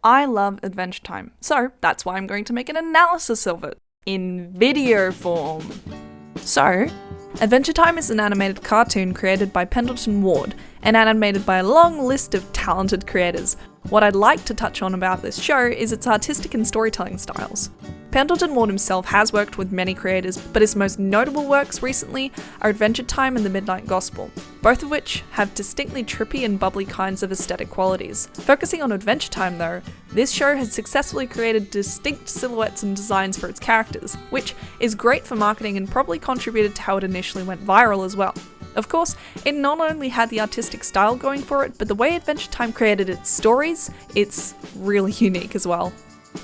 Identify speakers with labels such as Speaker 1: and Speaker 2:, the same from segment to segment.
Speaker 1: I love Adventure Time, so that's why I'm going to make an analysis of it in video form. So, Adventure Time is an animated cartoon created by Pendleton Ward and animated by a long list of talented creators. What I'd like to touch on about this show is its artistic and storytelling styles. Pendleton Ward himself has worked with many creators, but his most notable works recently are Adventure Time and The Midnight Gospel, both of which have distinctly trippy and bubbly kinds of aesthetic qualities. Focusing on Adventure Time though, this show has successfully created distinct silhouettes and designs for its characters, which is great for marketing and probably contributed to how it initially went viral as well. Of course, it not only had the artistic style going for it, but the way Adventure Time created its stories, it's really unique as well.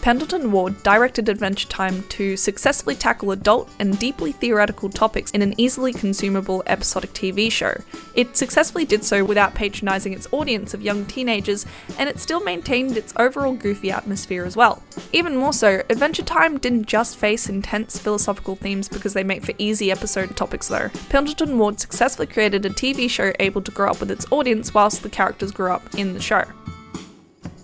Speaker 1: Pendleton Ward directed Adventure Time to successfully tackle adult and deeply theoretical topics in an easily consumable episodic TV show. It successfully did so without patronising its audience of young teenagers, and it still maintained its overall goofy atmosphere as well. Even more so, Adventure Time didn't just face intense philosophical themes because they make for easy episode topics though. Pendleton Ward successfully created a TV show able to grow up with its audience whilst the characters grew up in the show.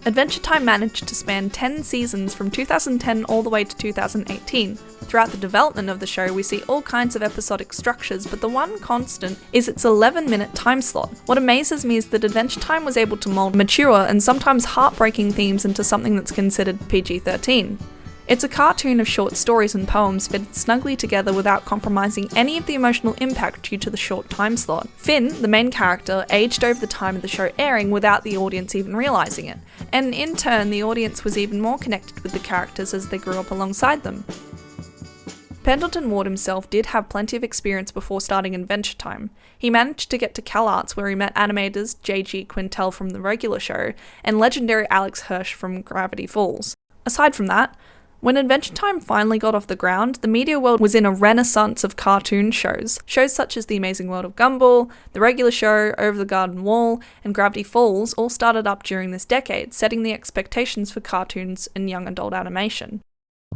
Speaker 1: Adventure Time managed to span 10 seasons from 2010 all the way to 2018. Throughout the development of the show, we see all kinds of episodic structures, but the one constant is its 11-minute time slot. What amazes me is that Adventure Time was able to mold mature and sometimes heartbreaking themes into something that's considered PG-13. It's a cartoon of short stories and poems fitted snugly together without compromising any of the emotional impact due to the short time slot. Finn, the main character, aged over the time of the show airing without the audience even realising it, and in turn the audience was even more connected with the characters as they grew up alongside them. Pendleton Ward himself did have plenty of experience before starting Adventure Time. He managed to get to CalArts where he met animators J.G. Quintel from the regular show and legendary Alex Hirsch from Gravity Falls. Aside from that, when Adventure Time finally got off the ground, the media world was in a renaissance of cartoon shows. Shows such as The Amazing World of Gumball, The Regular Show, Over the Garden Wall, and Gravity Falls all started up during this decade, setting the expectations for cartoons and young adult animation.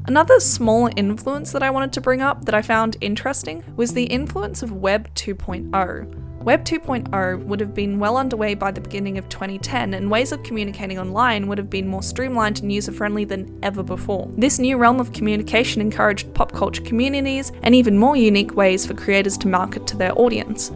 Speaker 1: Another smaller influence that I wanted to bring up that I found interesting was the influence of Web 2.0. Web 2.0 would have been well underway by the beginning of 2010, and ways of communicating online would have been more streamlined and user-friendly than ever before. This new realm of communication encouraged pop culture communities and even more unique ways for creators to market to their audience.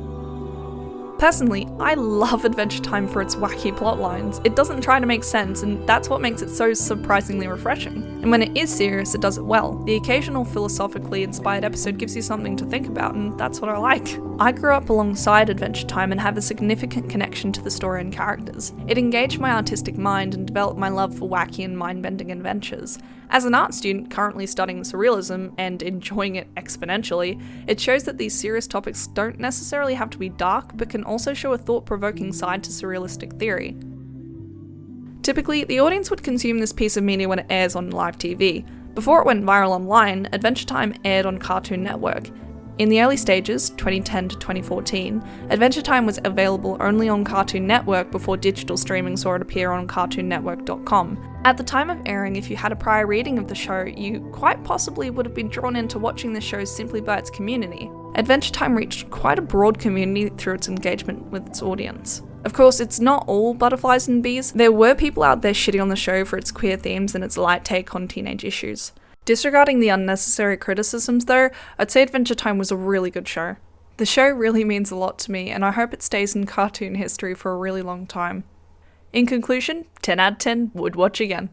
Speaker 1: Personally, I love Adventure Time for its wacky plot lines. It doesn't try to make sense, and that's what makes it so surprisingly refreshing. And when it is serious, it does it well. The occasional philosophically inspired episode gives you something to think about, and that's what I like. I grew up alongside Adventure Time and have a significant connection to the story and characters. It engaged my artistic mind and developed my love for wacky and mind-bending adventures. As an art student currently studying surrealism and enjoying it exponentially, it shows that these serious topics don't necessarily have to be dark, but can also show a thought-provoking side to surrealistic theory. Typically, the audience would consume this piece of media when it airs on live TV. Before it went viral online, Adventure Time aired on Cartoon Network. In the early stages, 2010 to 2014, Adventure Time was available only on Cartoon Network before digital streaming saw it appear on CartoonNetwork.com. At the time of airing, if you had a prior reading of the show, you quite possibly would have been drawn into watching the show simply by its community. Adventure Time reached quite a broad community through its engagement with its audience. Of course, it's not all butterflies and bees. There were people out there shitting on the show for its queer themes and its light take on teenage issues. Disregarding the unnecessary criticisms though, I'd say Adventure Time was a really good show. The show really means a lot to me, and I hope it stays in cartoon history for a really long time. In conclusion, 10 out of 10 would watch again.